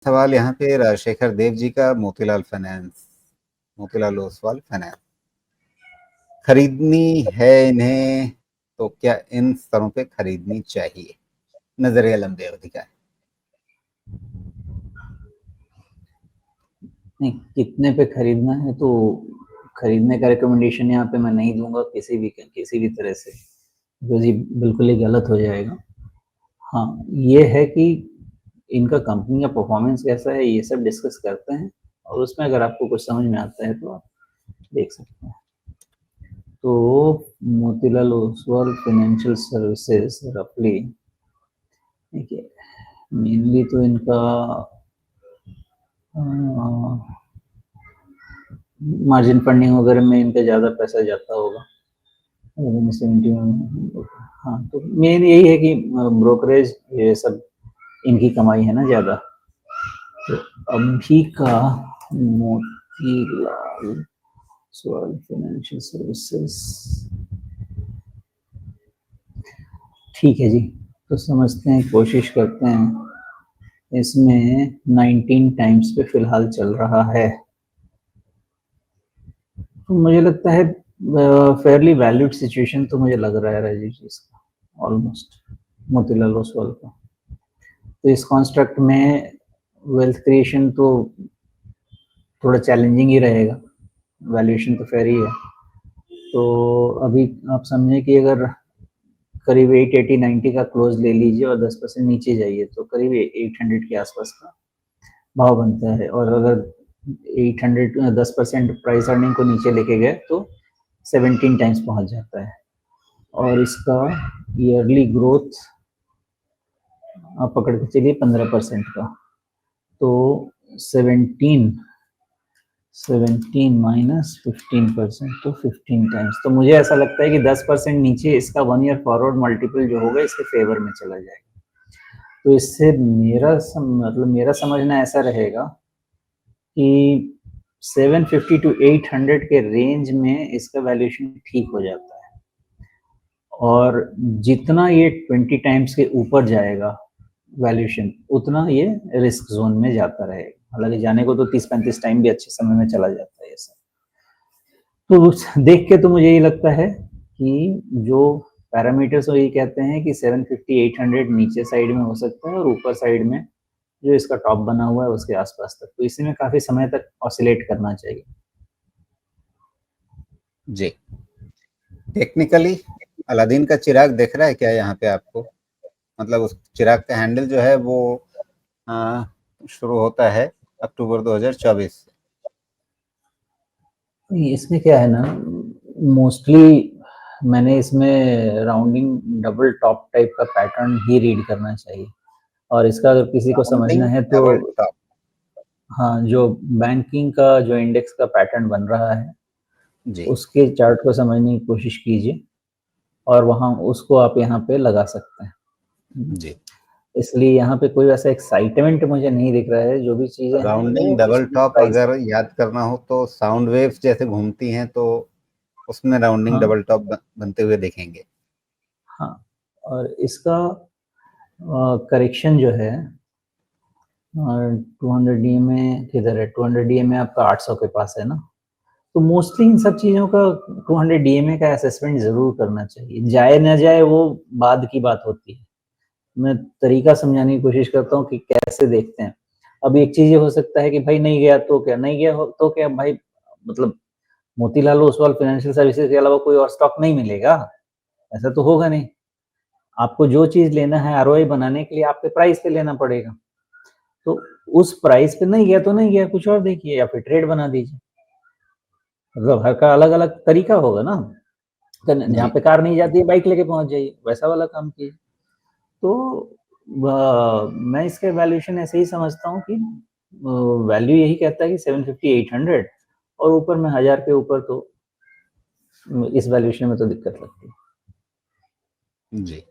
सवाल यहाँ पे राजशेखर देव जी का, मोतीलाल ओसवाल फाइनेंस। खरीदनी है इन्हें तो क्या इन स्तरों पे खरीदनी चाहिए? नजरिया लंबी अवधि का है। नहीं, कितने पे खरीदना है तो खरीदने का रिकमेंडेशन यहाँ पे मैं नहीं दूंगा किसी भी तरह से, बिकॉज ये बिल्कुल ही गलत हो जाएगा। हाँ, ये है कि इनका कंपनी का परफॉर्मेंस कैसा है ये सब डिस्कस करते हैं, और उसमें अगर आपको कुछ समझ में आता है तो आप देख सकते हैं। तो मोतीलाल ओसवाल फाइनेंशियल सर्विसेज रफली, देखिए, मेनली तो इनका मार्जिन फंडिंग वगैरह में इनका ज़्यादा पैसा जाता होगा। हाँ, तो मेन यही है कि ब्रोकरेज ये सब इनकी कमाई है ना ज़्यादा। तो अभी का मोतीलाल ओसवाल फाइनेंशियल सर्विसेज, ठीक है जी, तो समझते हैं, कोशिश करते हैं। इसमें 19 टाइम्स पे फिलहाल चल रहा है, तो मुझे लगता है फेयरली वैल्यूड सिचुएशन तो मुझे लग रहा है राजीव जी इसका, ऑलमोस्ट मोतीलाल ओसवाल का। तो इस कॉन्स्ट्रक्ट में वेल्थ क्रिएशन तो थोड़ा चैलेंजिंग ही रहेगा, वैल्यूएशन तो फेयर ही है। तो अभी आप समझें कि अगर करीब 880-90 का क्लोज ले लीजिए और 10% नीचे जाइए तो करीब 800 के आसपास का भाव बनता है, और अगर 800 10% प्राइस अर्निंग को नीचे लेके गए तो 17 टाइम्स पहुंच जाता है। और इसका ईयरली ग्रोथ आप पकड़ के चलिए 15% का, तो 17 माइनस 15% तो 15 टाइम्स। तो मुझे ऐसा लगता है कि 10% नीचे इसका 1 ईयर फॉरवर्ड मल्टीपल जो होगा इसके फेवर में चला जाएगा। तो इससे मेरा समझना ऐसा रहेगा कि 750 to 800 के रेंज में इसका वैल्यूएशन ठीक हो जाता है, और जितना ये 20 टाइम्स के ऊपर जाएगा वैल्यूएशन उतना ये रिस्क जोन में जाता रहेगा। हालांकि जाने को तो 30-35 टाइम भी अच्छे समय में चला जाता है ये सब। तो देख के तो मुझे ये लगता है कि जो पैरामीटर्स वो ये कहते हैं कि 750-800 नीचे साइड में हो सकता है, और ऊपर साइड में जो इसका टॉप बना हुआ है उसके आसपास तक, तो इसी में काफी समय तक ऑसिलेट करना चाहिए जी। टेक्निकली अलादीन का चिराग दिख रहा है क्या यहाँ पे आपको? मतलब उस चिराग का हैंडल जो है वो शुरू होता है अक्टूबर 2024 से। इसमें क्या है ना, मोस्टली मैंने इसमें राउंडिंग डबल टॉप टाइप का पैटर्न ही रीड करना चाहिए, और इसका अगर किसी को समझना है तो डबल टॉप, हाँ, जो बैंकिंग का जो इंडेक्स का पैटर्न बन रहा है जी उसके चार्ट को समझने की कोशिश कीजिए, और वहाँ उसको आप यहाँ पे लगा सकते हैं। जी। इसलिए यहाँ पे कोई वैसा एक्साइटमेंट मुझे नहीं दिख रहा है, जो भी चीजें हैं राउंडिंग वो डबल इसमें टॉप प्राइस। अगर याद करना हो तो साउंड वेव्स जैसे घूमती हैं तो उसमें राउंडिंग हाँ डबल टॉप बनते हुए देखेंगे। हाँ, और इसका करेक्शन जो है 200 डीएमए किधर है, 200 डीएमए आपका 800 के पास है ना, तो मोस्टली इन सब चीजों का 200 डीएमए का असेसमेंट जरूर करना चाहिए। जाए ना जाए वो बाद की बात होती है, मैं तरीका समझाने की कोशिश करता हूँ कि कैसे देखते हैं। अब एक चीज ये हो सकता है कि भाई नहीं गया तो क्या, नहीं गया तो क्या भाई, मतलब मोतीलाल ओसवाल फाइनेंशियल सर्विसेज के अलावा कोई और स्टॉक नहीं मिलेगा, ऐसा तो होगा नहीं। आपको जो चीज लेना है आरओआई बनाने के लिए आपके प्राइस पे लेना पड़ेगा, तो उस प्राइस पे नहीं गया तो नहीं गया, कुछ और देखिए या फिर ट्रेड बना दीजिए। मतलब हर का अलग अलग तरीका होगा ना, जहाँ जी पे कार नहीं जाती है बाइक लेके पहुंच जाइए, वैसा वाला काम कीजिए। तो मैं इसका वैल्यूएशन ऐसे ही समझता हूँ कि वैल्यू यही कहता है कि 750-800, और ऊपर में 1000 के ऊपर तो इस वैल्यूएशन में तो दिक्कत लगती है। जी।